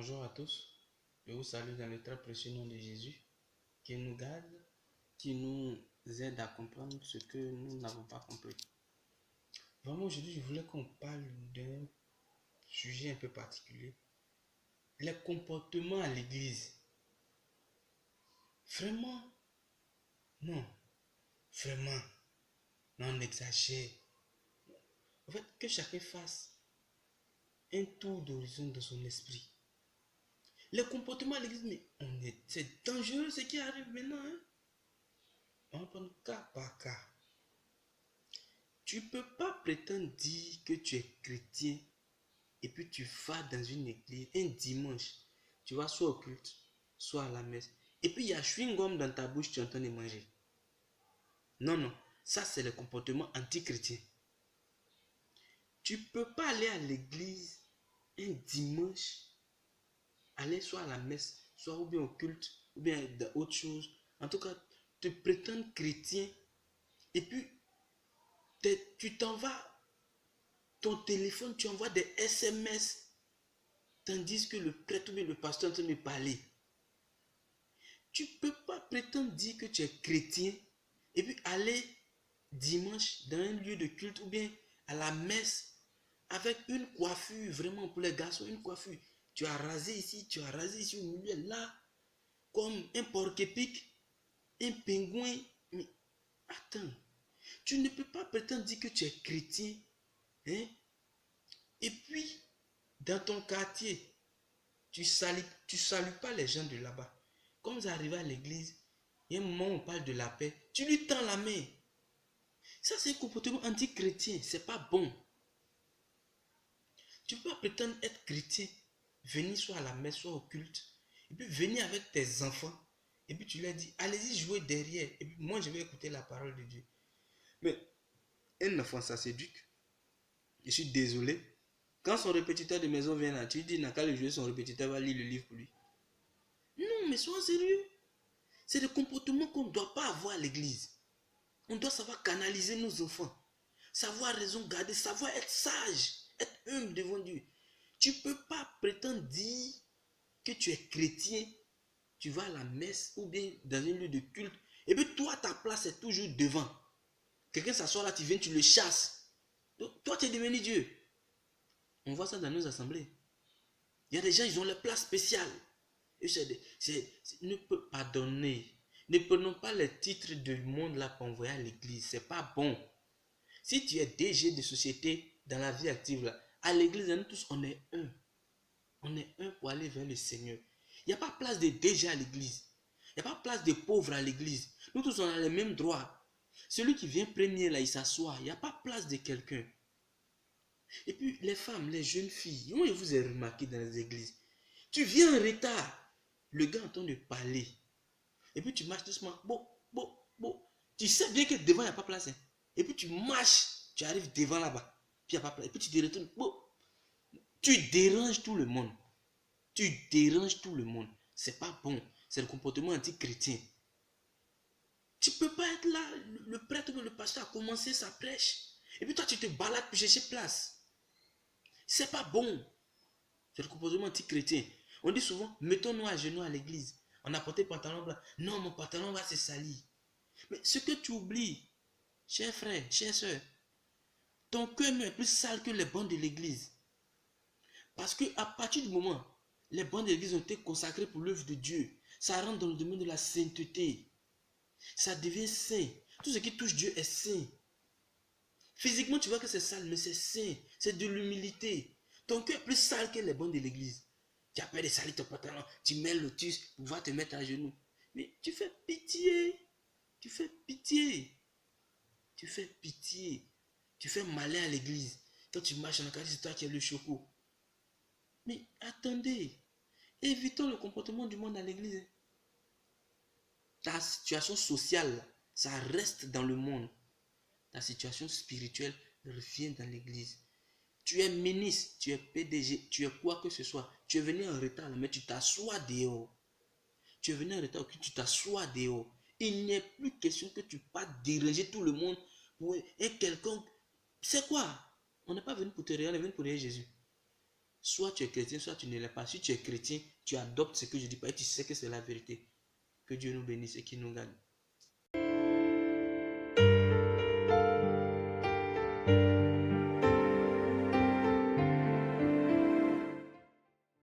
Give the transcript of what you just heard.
Bonjour à tous, je vous salue dans le très précieux nom de Jésus, qui nous garde, qui nous aide à comprendre ce que nous n'avons pas compris. Vraiment, aujourd'hui, je voulais qu'on parle d'un sujet un peu particulier, les comportements à l'église. Vraiment, non, vraiment, non, on exagère. En fait, que chacun fasse un tour d'horizon dans son esprit. Les comportements à l'église, mais c'est dangereux ce qui arrive maintenant. Hein? On va prendre cas par cas. Tu ne peux pas prétendre dire que tu es chrétien et puis tu vas dans une église un dimanche. Tu vas soit au culte, soit à la messe. Et puis il y a chewing-gum dans ta bouche, tu es en train de manger. Non, non. Ça, c'est le comportement anti-chrétien. Tu ne peux pas aller à l'église un dimanche, aller soit à la messe, soit ou bien au culte, ou bien dans autre chose. En tout cas, te prétendre chrétien et puis tu t'en vas. Ton téléphone, tu envoies des SMS tandis que le prêtre ou le pasteur est en train de parler. Tu ne peux pas prétendre dire que tu es chrétien et puis aller dimanche dans un lieu de culte ou bien à la messe avec une coiffure, vraiment pour les garçons, une coiffure. Tu as rasé ici, tu as rasé ici au milieu, là, comme un porc-épic, un pingouin. Mais attends, tu ne peux pas prétendre dire que tu es chrétien, hein? Et puis, dans ton quartier, tu salues pas les gens de là-bas. Quand vous arrivez à l'église, il y a un moment où on parle de la paix, tu lui tends la main. Ça, c'est un comportement anti-chrétien, c'est pas bon. Tu peux pas prétendre être chrétien, venir soit à la messe, soit au culte, et puis venir avec tes enfants, et puis tu leur dis, allez-y jouer derrière, et puis moi je vais écouter la parole de Dieu. Mais un enfant, ça s'éduque. Je suis désolé. Quand son répétiteur de maison vient là, tu dis, n'a qu'à le jouer, son répétiteur va lire le livre pour lui. Non, mais sois sérieux. C'est le comportement qu'on ne doit pas avoir à l'église. On doit savoir canaliser nos enfants. Savoir raison garder, savoir être sage, être humble devant Dieu. Tu ne peux pas prétendre dire que tu es chrétien, tu vas à la messe ou bien dans un lieu de culte, et puis toi, ta place est toujours devant. Quelqu'un s'assoit là, tu viens, tu le chasses. Donc, toi, tu es devenu Dieu. On voit ça dans nos assemblées. Il y a des gens, ils ont leur place spéciale. Ne peut pardonner. Ne prenons pas les titres du monde là pour envoyer à l'église. C'est pas bon. Si tu es DG de société dans la vie active là, à l'église, nous tous, on est un. On est un pour aller vers le Seigneur. Il n'y a pas place de DG à l'église. Il n'y a pas place de pauvres à l'église. Nous tous, on a les mêmes droits. Celui qui vient premier là, il s'assoit. Il n'y a pas place de quelqu'un. Et puis, les femmes, les jeunes filles, moi je vous ai remarqué dans les églises. Tu viens en retard. Le gars entend de parler. Et puis tu marches doucement. Bon, bon, bon. Tu sais bien que devant, il n'y a pas place. Hein. Et puis tu marches. Tu arrives devant là-bas. Puis il n'y a pas place. Et puis tu te retournes. Bon. Tu déranges tout le monde. Tu déranges tout le monde. C'est pas bon. C'est le comportement anti-chrétien. Tu ne peux pas être là. Le prêtre ou le pasteur a commencé sa prêche. Et puis toi, tu te balades pour chercher place. C'est pas bon. C'est le comportement anti-chrétien. On dit souvent, mettons-nous à genoux à l'église. On a porté pantalon blanc. Non, mon pantalon va se salir. Mais ce que tu oublies, cher frère, chère soeur, ton cœur est plus sale que les bancs de l'église. Parce qu'à partir du moment où les bancs de l'église ont été consacrés pour l'œuvre de Dieu, ça rentre dans le domaine de la sainteté. Ça devient saint. Tout ce qui touche Dieu est saint. Physiquement, tu vois que c'est sale, mais c'est saint. C'est de l'humilité. Ton cœur est plus sale que les bancs de l'église. Tu as peur de salir ton pantalon, tu mets le lotus pour pouvoir te mettre à genoux. Mais tu fais pitié. Tu fais pitié. Tu fais pitié. Tu fais malin à l'église. Quand tu marches en la c'est toi qui es le choco. Mais attendez. Évitons le comportement du monde à l'église. Ta situation sociale, ça reste dans le monde. Ta situation spirituelle revient dans l'église. Tu es ministre, tu es PDG, tu es quoi que ce soit. Tu es venu en retard, mais tu t'assois dehors. Tu es venu en retard, tu t'assois dehors. Il n'est plus question que tu passes déranger tout le monde pour quelqu'un. C'est quoi? On n'est pas venu pour te regarder, on est venu pour regarder Jésus. Soit tu es chrétien, soit tu ne l'es pas. Si tu es chrétien, tu adoptes ce que je dis pas et tu sais que c'est la vérité. Que Dieu nous bénisse et qu'il nous gagne.